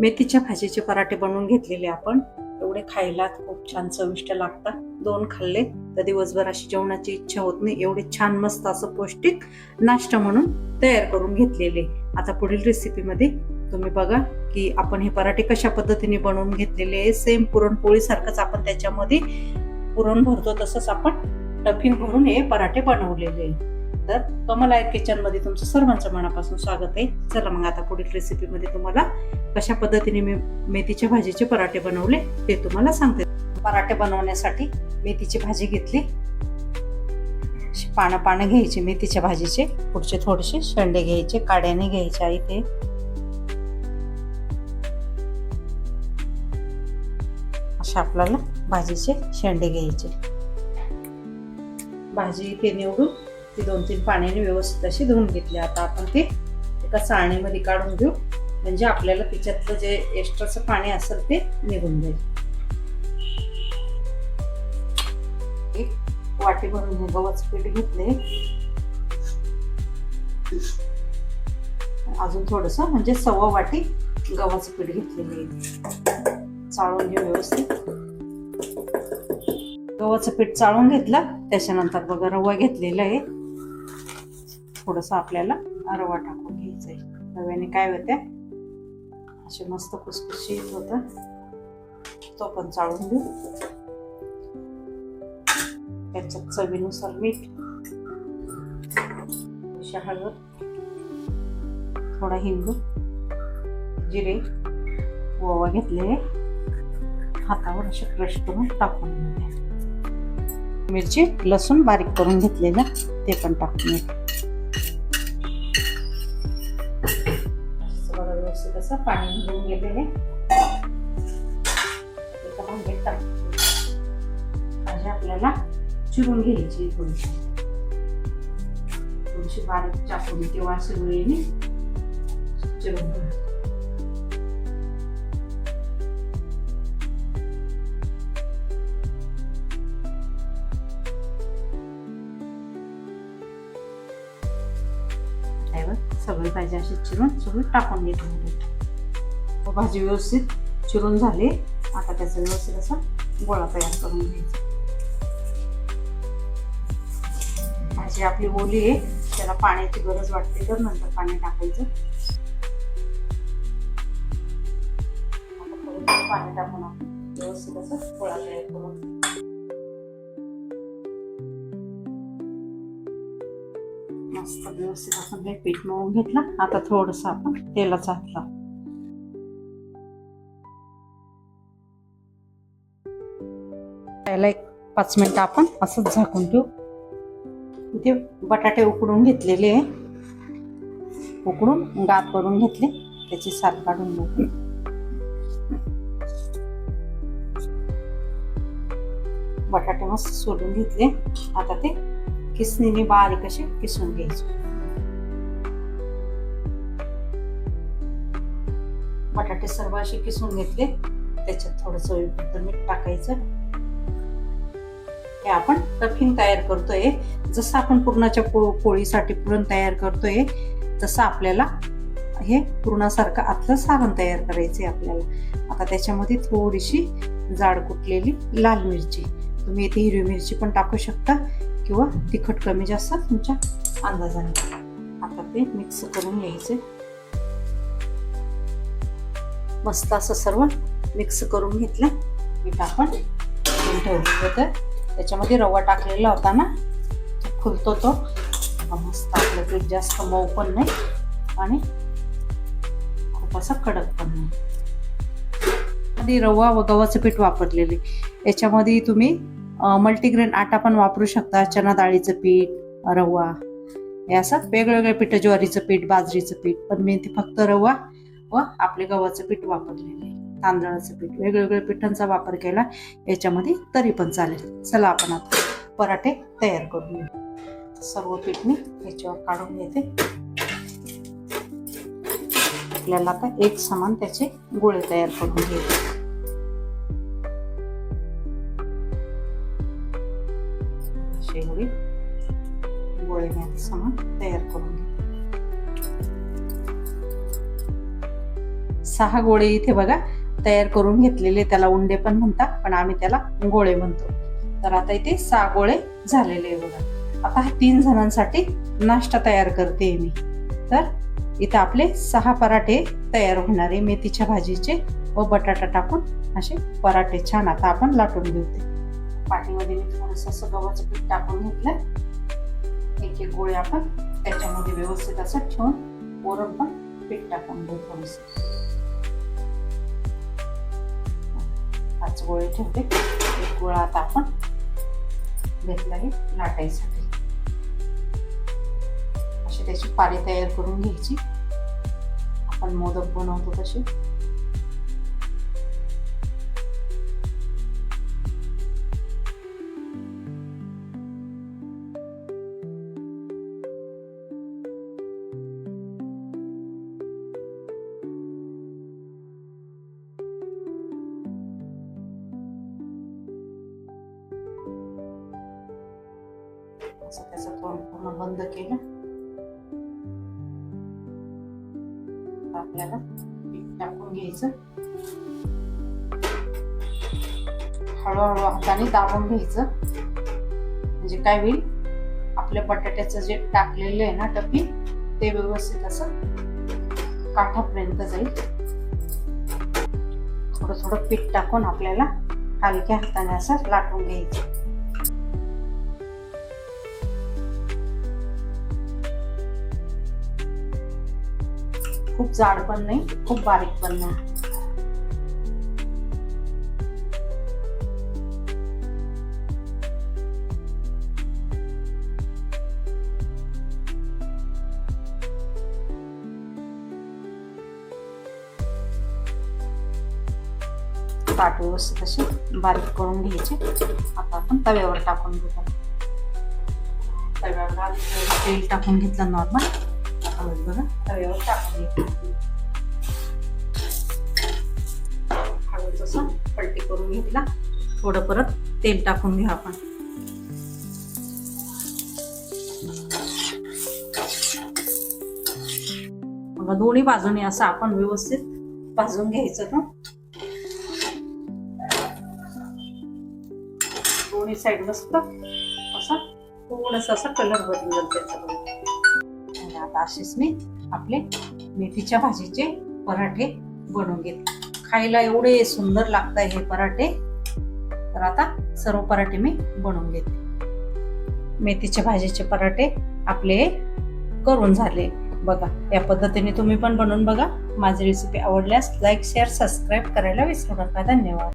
मेथीच्या भाजीचे पराठे बनवून घेतलेले आपण. एवढे खायला खूप छान चविष्ट लागतात. 2 खाल्ले तर दिवसभर अशी जेवणाची इच्छा होत नाही. एवढे छान मस्त असं पौष्टिक नाश्ता म्हणून तयार करून घेतलेले. आता पुढील रेसिपीमध्ये तुम्ही बघा की आपण हे पराठे कशा पद्धतीने बनवून घेतलेले. सेम पुरणपोळी सारखंच आपण त्याच्यामध्ये पुरण भरतो तसंच आपण टफिंग भरून हे पराठे बनवलेले. तर कमल आयर किचन मध्ये तुमचं सर्वांचं मनापासून स्वागत आहे. चला मग आता पुढील रेसिपीमध्ये तुम्हाला कशा पद्धतीने मी मेथीच्या भाजीचे पराठे बनवले ते तुम्हाला सांगते. पराठे बनवण्यासाठी मेथीची भाजी घेतली. पानं घ्यायची मेथीच्या भाजीचे. पुढचे थोडेसे शेंडे घ्यायचे, काड्याने घ्यायचे आहे ते. असे आपल्याला भाजीचे शेंडे घ्यायचे. भाजी ते निवडून ती 2-3 पाण्याने व्यवस्थित अशी धुवून घेतली. आता आपण ते एका चाळणीमध्ये काढून घेऊ, म्हणजे आपल्याला त्याच्यातलं जे एक्स्ट्राचं पाणी असेल ते निघून जाईल. एक वाटी भरून गव्हाचं पीठ घेतले. अजून थोडस म्हणजे 1.25 वाटी गव्हाचं पीठ घेतलेले. चाळून घेऊ व्यवस्थित. गव्हाचं पीठ चाळून घेतलं. त्याच्यानंतर बघा रवा घेतलेला आहे. थोडस आपल्याला रवा टाकून घ्यायचा आहे. रव्याने काय होते असे मस्त खुसखुशीत होत. तो पण चाळून घेऊ. त्याच्यात चवीनुसार मीठ, हळद, थोडा हिंग, जिरे, ओवा घेतले. हातावर असे क्रश करून टाकून घेऊ. मिरची, लसूण बारीक करून घेतलेला ते पण टाकून घेऊ. व्यवस्थित असं पाणी घेऊन गेलेले एका भांड्यात टाकून भाजी आपल्याला चिरून घ्यायची. थोडीशी बारीक चाकून किंवा सुरळीने चिरून घ्यायची. सगळी भाजी अशी चिरून सगळी टाकून घेतली. भाजी व्यवस्थित चिरून झाली. आता त्याचा व्यवस्थित असा गोळा तयार करून घ्यायचा. भाजी आपली ओली आहे, त्याला पाण्याची गरज वाटते तर नंतर पाणी टाकायचं. पाणी टाकून आपण व्यवस्थित असं गोळा तयार करून मस्त व्यवस्थित आपण हे पीठ मळून घेतलं. आता थोडस आपण तेलाचा हातला त्याला 5 मिनिटं आपण असंच झाकून ठेवू. इथे बटाटे उकडून घेतलेले आहे. उकडून गार करून घेतले. त्याची साल काढून घेऊ. बटाटे मस्त सोलून घेतले. आता ते किसणीने बारीक असे किसून घ्यायचे. बटाटे सर्व असे किसून घेतले. त्याच्यात थोडं चवीपुरतं मीठ टाकायचं. हे आपण टफिंग तयार करतोय. जसं आपण पुरणाच्या पोळीसाठी पुरण तयार करतोय तसं आपल्याला हे पुरणासारखं आतलं सारण तयार करायचंय आपल्याला. आता त्याच्यामध्ये थोडीशी जाड कुटलेली लाल मिरची, तुम्ही इथे हिरवी मिरची पण टाकू शकता किंवा तिखट कमी जास्त तुमच्या अंदाजाने. आता ते मिक्स करून घ्यायचे. मस्त असं सर्व मिक्स करून घेतलं. पीठ आपण ठेवलं होतं. त्याच्यामध्ये रवा टाकलेला होता ना, फुलतो तो मस्त. आपलं पीठ जास्त मऊ पण नाही आणि खूप असं कडक पण नाही. आधी रवा व गव्हाचं पीठ वापरलेले. याच्यामध्ये तुम्ही मल्टीग्रेन आटा पण वापरू शकता. चना डाळीचं पीठ, रवा, हे असं वेगवेगळे पीठ, ज्वारीचं पीठ, बाजरीचं पीठ. पण मी ते फक्त रवा व आपले गव्हाचं पीठ वापरलेलं आहे. तांदळाचं पीठ, वेगवेगळ्या पिठांचा वापर केला याच्यामध्ये तरी पण चालेल. चला आपण आता पराठे तयार करून घेऊ. सर्व पीठ मी याच्यावर काढून घेते. आपल्याला आता एक समान त्याचे गोळे तयार करून घ्यायचे. एवढे गोळे मी समान तयार करून घेते. 6 गोळे इथे बघा तयार करून घेतलेले. त्याला उंडे पण म्हणतात, पण आम्ही त्याला गोळे म्हणतो. तर आता इथे 6 गोळे झालेले आहे बघा. आता हा 3 जणांसाठी नाश्ता तयार करते मी. तर इथे आपले 6 पराठे तयार होणार आहे मेथीच्या भाजीचे व बटाटा टाकून असे पराठे छान आता आपण लाटून घेऊ. पाटीमध्ये मी थोडंसं असं गव्हाचं पीठ टाकून घेतलं. एक एक गोळे आपण त्याच्यामध्ये व्यवस्थित असं ठेवून वरून पण पीठ टाकून घेऊ थोडंसं. 5 गोळे ठेवते. एक गोळा आता आपण घेतला आहे लाटायसाठी. अशी त्याची पारी तयार करून घ्यायची. आपण मोदक बनवतो तशी. असं त्याचं तोंड पूर्ण बंद केलं. आपल्याला पीठ टाकून घ्यायचं. हळूहळू हाताने दाबून घ्यायचं. म्हणजे काय होईल, आपल्या बटाट्याचं जे टाकलेलं आहे ना टपी, ते व्यवस्थित असं काठापर्यंत जाईल. थोडं थोडं पीठ टाकून आपल्याला हलक्या हाताने असं लाटून घ्यायचं. खूप जाड पण नाही, खूप बारीक पण नाही. ताट व्यवस्थित असे बारीक करून घ्यायचे. आता आपण तव्यावर टाकून घेऊ. तव्यावर तेल टाकून घेतलं नॉर्मल. बघा तव्यावर टाकून घ्यायचं. हळूच असं पलटी करून घेतला. थोडं परत तेल टाकून घेऊ आपण. बघा दोन्ही बाजूने असं आपण व्यवस्थित भाजून घ्यायचं. ना दोन्ही साईड मस्त असं थोडंसं असं कलर बदलून त्याचा. आता असेच मी आपले मेथीच्या भाजीचे पराठे बनवून घेतले. खायला एवढे सुंदर लागतात हे पराठे. तर आता सर्व पराठे मी बनवून घेते. मेथीच्या भाजीचे पराठे आपले करून झाले बघा. या पद्धतीने तुम्ही पण बनवून बघा. माझी रेसिपी आवडल्यास लाईक, शेअर, सबस्क्राईब करायला विसरू नका. धन्यवाद.